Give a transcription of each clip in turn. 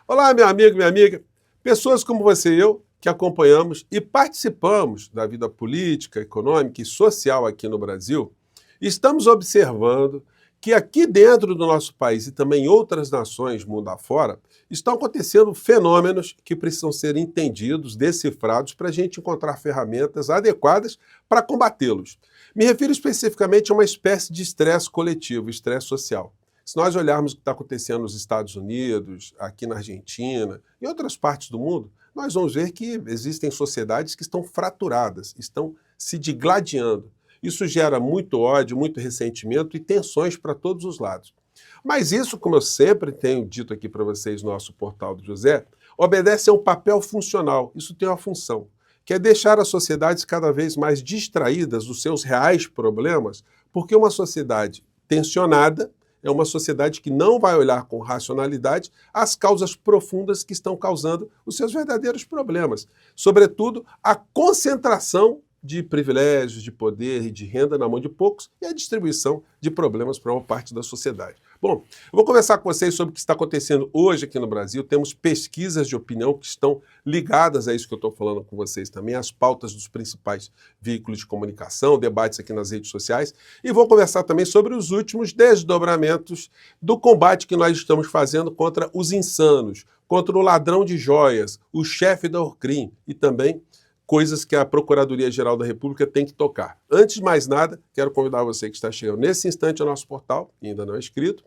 Olá, meu amigo, minha amiga. Pessoas como você e eu que acompanhamos e participamos da vida política, econômica e social aqui no Brasil, estamos observando que aqui dentro do nosso país e também em outras nações mundo afora, estão acontecendo fenômenos que precisam ser entendidos, decifrados, para a gente encontrar ferramentas adequadas para combatê-los. Me refiro especificamente a uma espécie de estresse coletivo, estresse social. Se nós olharmos o que está acontecendo nos Estados Unidos, aqui na Argentina, em outras partes do mundo, nós vamos ver que existem sociedades que estão fraturadas, estão se digladiando. Isso gera muito ódio, muito ressentimento e tensões para todos os lados. Mas isso, como eu sempre tenho dito aqui para vocês no nosso portal do José, obedece a um papel funcional. Isso tem uma função, que é deixar as sociedades cada vez mais distraídas dos seus reais problemas, porque uma sociedade tensionada é uma sociedade que não vai olhar com racionalidade as causas profundas que estão causando os seus verdadeiros problemas. Sobretudo, a concentração de privilégios, de poder e de renda na mão de poucos e a distribuição de problemas para uma parte da sociedade. Bom, eu vou conversar com vocês sobre o que está acontecendo hoje aqui no Brasil. Temos pesquisas de opinião que estão ligadas a isso que eu estou falando com vocês também, as pautas dos principais veículos de comunicação, debates aqui nas redes sociais. E vou conversar também sobre os últimos desdobramentos do combate que nós estamos fazendo contra os insanos, contra o ladrão de joias, o chefe da Orcrim e também coisas que a Procuradoria-Geral da República tem que tocar. Antes de mais nada, quero convidar você que está chegando nesse instante ao nosso portal, e ainda não é inscrito,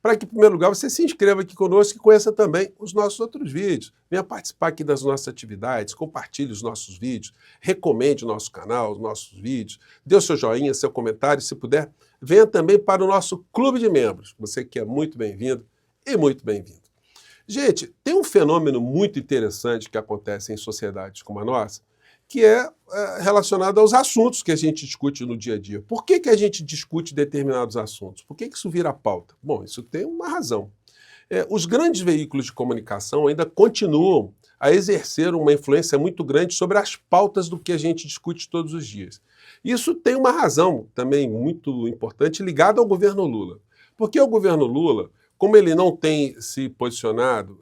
para que, em primeiro lugar, você se inscreva aqui conosco e conheça também os nossos outros vídeos. Venha participar aqui das nossas atividades, compartilhe os nossos vídeos, recomende o nosso canal, os nossos vídeos, dê o seu joinha, seu comentário, se puder. Venha também para o nosso clube de membros. Você que é muito bem-vindo e muito bem-vindo. Gente, tem um fenômeno muito interessante que acontece em sociedades como a nossa, que é relacionado aos assuntos que a gente discute no dia a dia. Por que a gente discute determinados assuntos? Por que isso vira pauta? Bom, isso tem uma razão. Os grandes veículos de comunicação ainda continuam a exercer uma influência muito grande sobre as pautas do que a gente discute todos os dias. Isso tem uma razão também muito importante ligada ao governo Lula. Porque o governo Lula, como ele não tem se posicionado,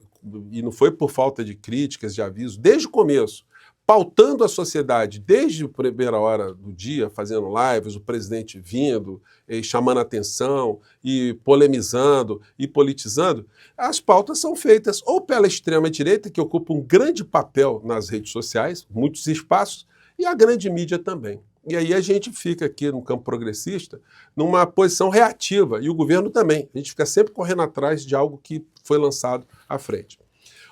e não foi por falta de críticas, de aviso, desde o começo, pautando a sociedade desde a primeira hora do dia, fazendo lives, o presidente vindo, chamando atenção, e polemizando, e politizando, as pautas são feitas ou pela extrema-direita, que ocupa um grande papel nas redes sociais, muitos espaços, e a grande mídia também. E aí a gente fica aqui no campo progressista numa posição reativa, e o governo também. A gente fica sempre correndo atrás de algo que foi lançado à frente.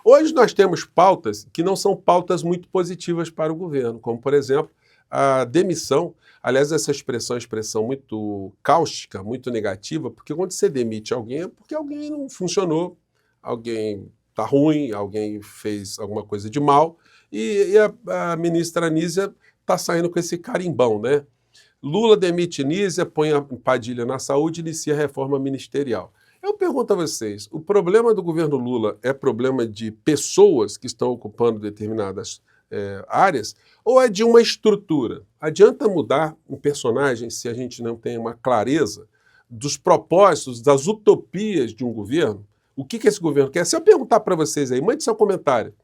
Hoje nós temos pautas que não são pautas muito positivas para o governo, como, por exemplo, a demissão. Aliás, essa expressão é uma expressão muito cáustica, muito negativa, porque quando você demite alguém é porque alguém não funcionou, alguém está ruim, alguém fez alguma coisa de mal, e a ministra Anísia está saindo com esse carimbão, né? Lula demite Anísia, põe a Padilha na saúde e inicia a reforma ministerial. Eu pergunto a vocês, o problema do governo Lula é problema de pessoas que estão ocupando determinadas áreas ou é de uma estrutura? Adianta mudar um personagem se a gente não tem uma clareza dos propósitos, das utopias de um governo? O que esse governo quer? Se eu perguntar para vocês aí, mande seu comentário.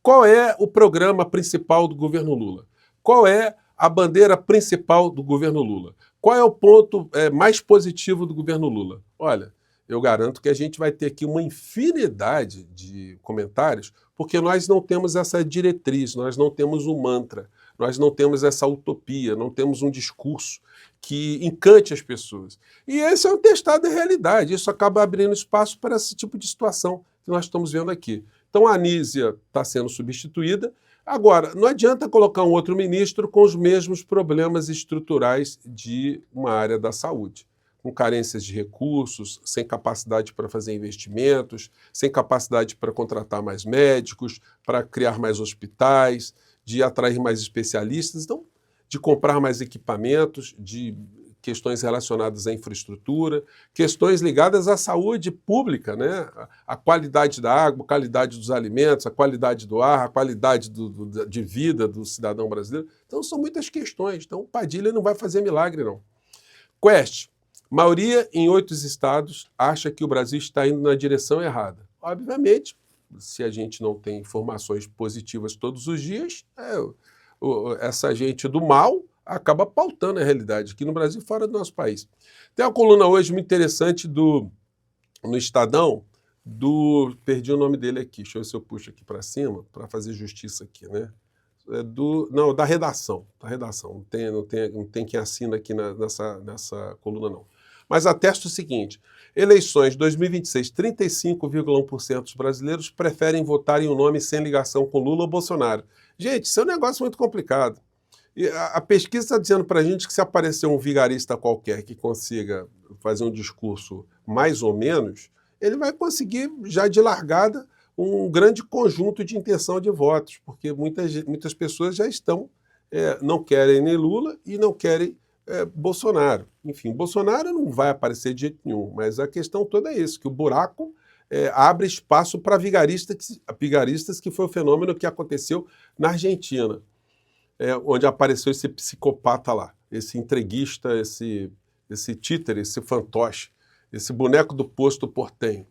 Qual é o programa principal do governo Lula? Qual é a bandeira principal do governo Lula? Qual é o ponto mais positivo do governo Lula? Olha, eu garanto que a gente vai ter aqui uma infinidade de comentários, porque nós não temos essa diretriz, nós não temos um mantra, nós não temos essa utopia, não temos um discurso que encante as pessoas. E esse é um testado da realidade, isso acaba abrindo espaço para esse tipo de situação que nós estamos vendo aqui. Então a Anísia está sendo substituída. Agora, não adianta colocar um outro ministro com os mesmos problemas estruturais de uma área da saúde, com carências de recursos, sem capacidade para fazer investimentos, sem capacidade para contratar mais médicos, para criar mais hospitais, de atrair mais especialistas, então, de comprar mais equipamentos, de questões relacionadas à infraestrutura, questões ligadas à saúde pública, né? A qualidade da água, a qualidade dos alimentos, a qualidade do ar, a qualidade de vida do cidadão brasileiro. Então, são muitas questões. Então, Padilha não vai fazer milagre, não. Quest. Maioria em 8 estados acha que o Brasil está indo na direção errada. Obviamente, se a gente não tem informações positivas todos os dias, essa gente do mal acaba pautando a realidade aqui no Brasil e fora do nosso país. Tem uma coluna hoje muito interessante no Estadão, perdi o nome dele aqui, deixa eu ver se eu puxo aqui para cima, para fazer justiça aqui, né? Da redação, não tem quem assina aqui nessa coluna não. Mas atesta o seguinte, eleições 2026, 35,1% dos brasileiros preferem votar em um nome sem ligação com Lula ou Bolsonaro. Gente, isso é um negócio muito complicado. E a pesquisa está dizendo para a gente que se aparecer um vigarista qualquer que consiga fazer um discurso mais ou menos, ele vai conseguir, já de largada, um grande conjunto de intenção de votos, porque muitas pessoas já não querem nem Lula e não querem Bolsonaro. Enfim, Bolsonaro não vai aparecer de jeito nenhum, mas a questão toda é isso, que o buraco abre espaço para vigaristas, que foi o fenômeno que aconteceu na Argentina, onde apareceu esse psicopata lá, esse entreguista, esse títere, esse fantoche, esse boneco do posto portenho.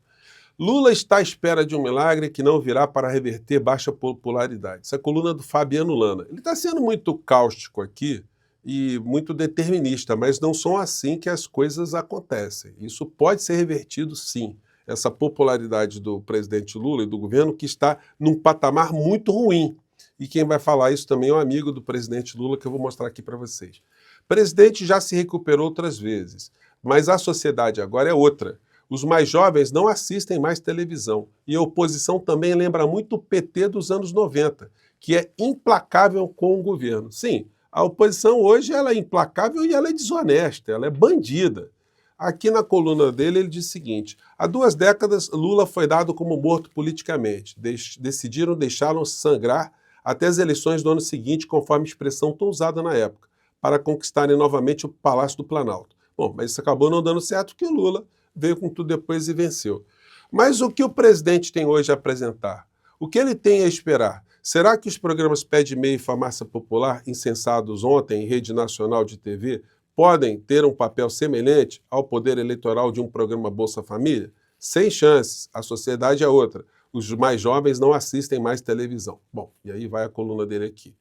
Lula está à espera de um milagre que não virá para reverter baixa popularidade. Essa é a coluna do Fabiano Lana. Ele está sendo muito cáustico aqui e muito determinista, mas não são assim que as coisas acontecem. Isso pode ser revertido, sim. Essa popularidade do presidente Lula e do governo que está num patamar muito ruim. E quem vai falar isso também é um amigo do presidente Lula, que eu vou mostrar aqui para vocês. O presidente já se recuperou outras vezes, mas a sociedade agora é outra. Os mais jovens não assistem mais televisão. E a oposição também lembra muito o PT dos anos 90, que é implacável com o governo. Sim, a oposição hoje ela é implacável e ela é desonesta, ela é bandida. Aqui na coluna dele ele diz o seguinte, há 2 décadas Lula foi dado como morto politicamente. Decidiram deixá-lo sangrar até as eleições do ano seguinte, conforme expressão tão usada na época, para conquistarem novamente o Palácio do Planalto. Bom, mas isso acabou não dando certo porque o Lula veio com tudo depois e venceu. Mas o que o presidente tem hoje a apresentar? O que ele tem a esperar? Será que os programas Pé de Meia e Farmácia Popular, incensados ontem em rede nacional de TV, podem ter um papel semelhante ao poder eleitoral de um programa Bolsa Família? Sem chances, a sociedade é outra. Os mais jovens não assistem mais televisão. Bom, e aí vai a coluna dele aqui.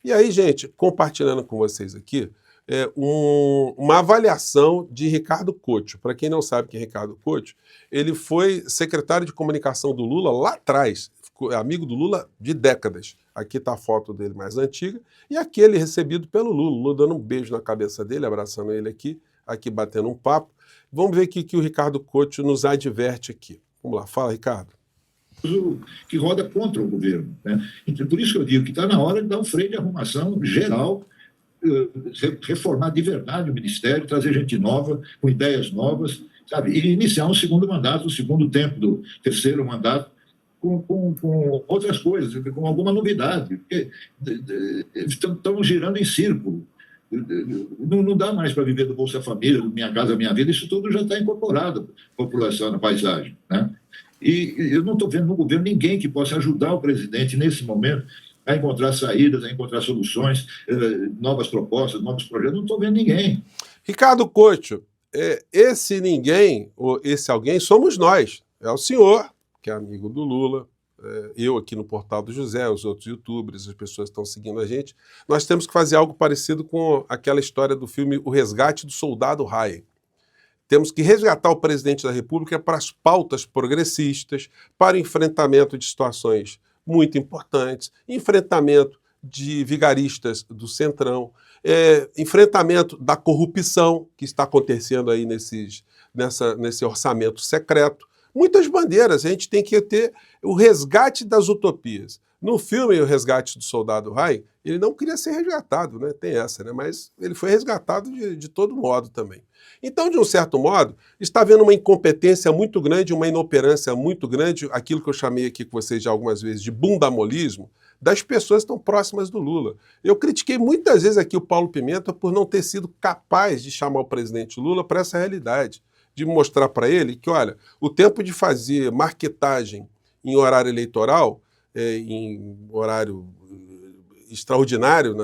E aí, gente, compartilhando com vocês aqui, uma avaliação de Ricardo Couto. Para quem não sabe quem é Ricardo Couto, ele foi secretário de comunicação do Lula lá atrás, ficou amigo do Lula de décadas. Aqui está a foto dele mais antiga, e aqui ele recebido pelo Lula, Lula dando um beijo na cabeça dele, abraçando ele aqui batendo um papo. Vamos ver o que o Ricardo Couto nos adverte aqui. Vamos lá, fala, Ricardo. Que roda contra o governo, né? Então, por isso que eu digo que está na hora de dar um freio de arrumação geral, reformar de verdade o Ministério, trazer gente nova, com ideias novas, sabe? E iniciar um segundo mandato, o segundo tempo do terceiro mandato, com outras coisas, com alguma novidade. Porque estamos girando em círculo. Não dá mais para viver do Bolsa Família, do Minha Casa Minha Vida, isso tudo já está incorporado, população na paisagem, né? E eu não estou vendo no governo ninguém que possa ajudar o presidente nesse momento a encontrar saídas, a encontrar soluções, novas propostas, novos projetos. Não estou vendo ninguém. Ricardo Couto, esse ninguém, ou esse alguém, somos nós. É o senhor, que é amigo do Lula, eu aqui no Portal do José, os outros youtubers, as pessoas que estão seguindo a gente. Nós temos que fazer algo parecido com aquela história do filme O Resgate do Soldado Ryan. Temos que resgatar o presidente da República para as pautas progressistas, para o enfrentamento de situações muito importantes, enfrentamento de vigaristas do Centrão, enfrentamento da corrupção que está acontecendo aí nesse orçamento secreto. Muitas bandeiras, a gente tem que ter o resgate das utopias. No filme O Resgate do Soldado Ryan, ele não queria ser resgatado, né? Tem essa, né? Mas ele foi resgatado de todo modo também. Então, de um certo modo, está havendo uma incompetência muito grande, uma inoperância muito grande, aquilo que eu chamei aqui com vocês já algumas vezes de bundamolismo, das pessoas que estão próximas do Lula. Eu critiquei muitas vezes aqui o Paulo Pimenta por não ter sido capaz de chamar o presidente Lula para essa realidade, de mostrar para ele que, olha, o tempo de fazer marketagem em horário eleitoral, em horário extraordinário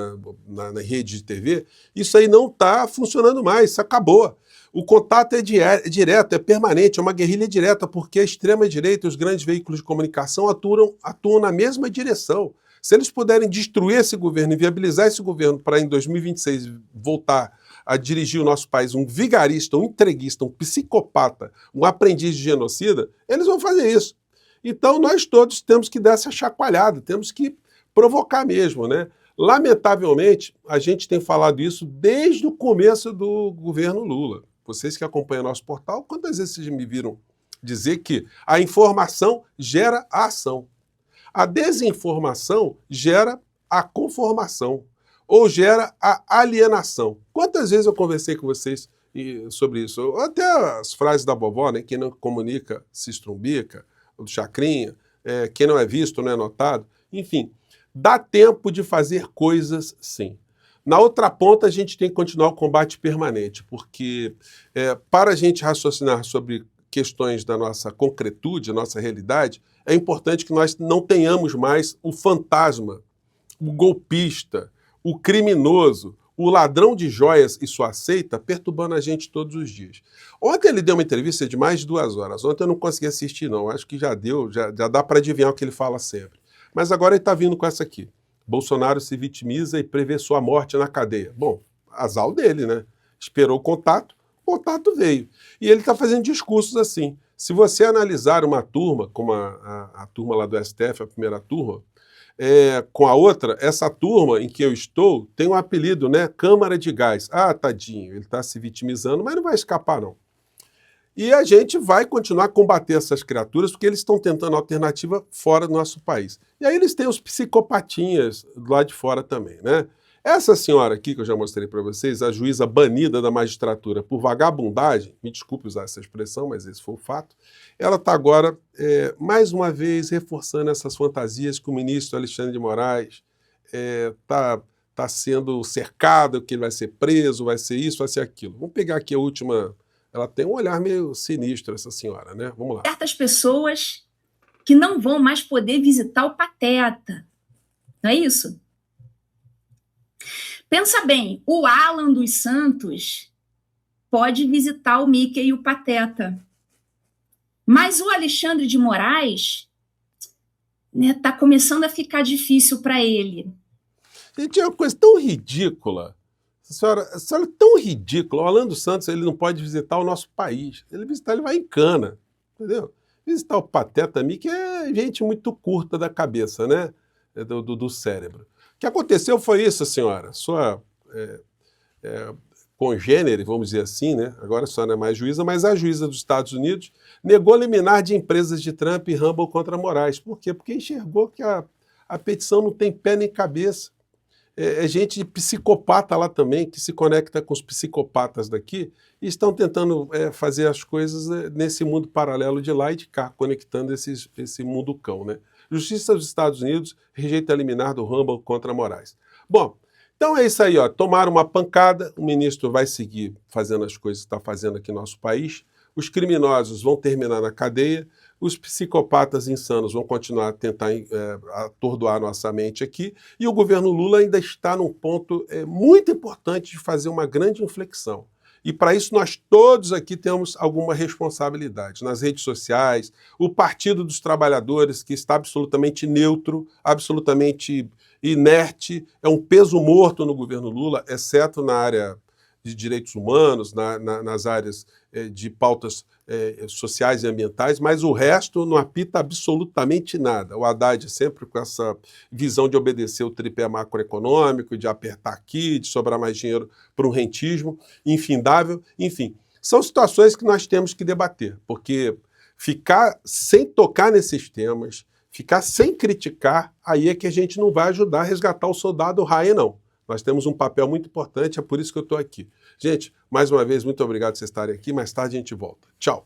na rede de TV, isso aí não está funcionando mais, isso acabou. O contato é direto, é permanente, é uma guerrilha direta, porque a extrema-direita e os grandes veículos de comunicação atuam na mesma direção. Se eles puderem destruir esse governo e viabilizar esse governo para, em 2026, voltar a dirigir o nosso país um vigarista, um entreguista, um psicopata, um aprendiz de genocida, eles vão fazer isso. Então, nós todos temos que dar essa chacoalhada, temos que provocar mesmo, né? Lamentavelmente, a gente tem falado isso desde o começo do governo Lula. Vocês que acompanham nosso portal, quantas vezes vocês me viram dizer que a informação gera a ação? A desinformação gera a conformação, ou gera a alienação. Quantas vezes eu conversei com vocês sobre isso? Até as frases da vovó, né? Quem não comunica se estrumbica, do Chacrinha, quem não é visto não é notado. Enfim, dá tempo de fazer coisas sim. Na outra ponta, a gente tem que continuar o combate permanente, porque para a gente raciocinar sobre questões da nossa concretude, a nossa realidade, é importante que nós não tenhamos mais o fantasma, o golpista, o criminoso, o ladrão de joias e sua seita perturbando a gente todos os dias. Ontem ele deu uma entrevista de mais de 2 horas. Ontem eu não consegui assistir, não. Acho que já deu, já dá para adivinhar o que ele fala sempre. Mas agora ele está vindo com essa aqui. Bolsonaro se vitimiza e prevê sua morte na cadeia. Bom, azar dele, né? Esperou o contato veio. E ele está fazendo discursos assim. Se você analisar uma turma, como a turma lá do STF, a primeira turma, com a outra, essa turma em que eu estou tem um apelido, né? Câmara de Gás. Ah, tadinho, ele está se vitimizando, mas não vai escapar, não. E a gente vai continuar a combater essas criaturas porque eles estão tentando alternativa fora do nosso país. E aí eles têm os psicopatinhas lá de fora também, né? Essa senhora aqui, que eu já mostrei para vocês, a juíza banida da magistratura por vagabundagem, me desculpe usar essa expressão, mas esse foi o fato, ela está agora, mais uma vez, reforçando essas fantasias que o ministro Alexandre de Moraes está sendo cercado, que ele vai ser preso, vai ser isso, vai ser aquilo. Vamos pegar aqui a última... Ela tem um olhar meio sinistro, essa senhora, né? Vamos lá. Certas pessoas que não vão mais poder visitar o Pateta. Não é isso? Pensa bem, o Alan dos Santos pode visitar o Mickey e o Pateta. Mas o Alexandre de Moraes tá começando a ficar difícil para ele. Gente, é uma coisa tão ridícula. A senhora é tão ridícula. O Alan dos Santos ele não pode visitar o nosso país. Ele vai em cana, entendeu? Visitar o Pateta Mickey é gente muito curta da cabeça, né? Do cérebro. O que aconteceu foi isso, senhora. Sua congênere, vamos dizer assim, né? Agora a senhora não é mais juíza, mas a juíza dos Estados Unidos negou liminar de empresas de Trump e Rumble contra Moraes. Por quê? Porque enxergou que a petição não tem pé nem cabeça. É gente psicopata lá também, que se conecta com os psicopatas daqui e estão tentando fazer as coisas nesse mundo paralelo de lá e de cá, conectando esse mundo cão, né? Justiça dos Estados Unidos rejeita a liminar do Rumble contra Moraes. Bom, então é isso aí, ó. Tomaram uma pancada, o ministro vai seguir fazendo as coisas que está fazendo aqui no nosso país, os criminosos vão terminar na cadeia, os psicopatas insanos vão continuar a tentar atordoar nossa mente aqui, e o governo Lula ainda está num ponto muito importante de fazer uma grande inflexão. E para isso nós todos aqui temos alguma responsabilidade. Nas redes sociais, o Partido dos Trabalhadores, que está absolutamente neutro, absolutamente inerte, é um peso morto no governo Lula, exceto na área de direitos humanos, nas áreas de pautas sociais e ambientais, mas o resto não apita absolutamente nada. O Haddad sempre com essa visão de obedecer o tripé macroeconômico, de apertar aqui, de sobrar mais dinheiro para um rentismo infindável. Enfim, são situações que nós temos que debater, porque ficar sem tocar nesses temas, ficar sem criticar, aí é que a gente não vai ajudar a resgatar o soldado Ryan, não. Nós temos um papel muito importante, é por isso que eu estou aqui. Gente, mais uma vez, muito obrigado por vocês estarem aqui. Mais tarde a gente volta. Tchau.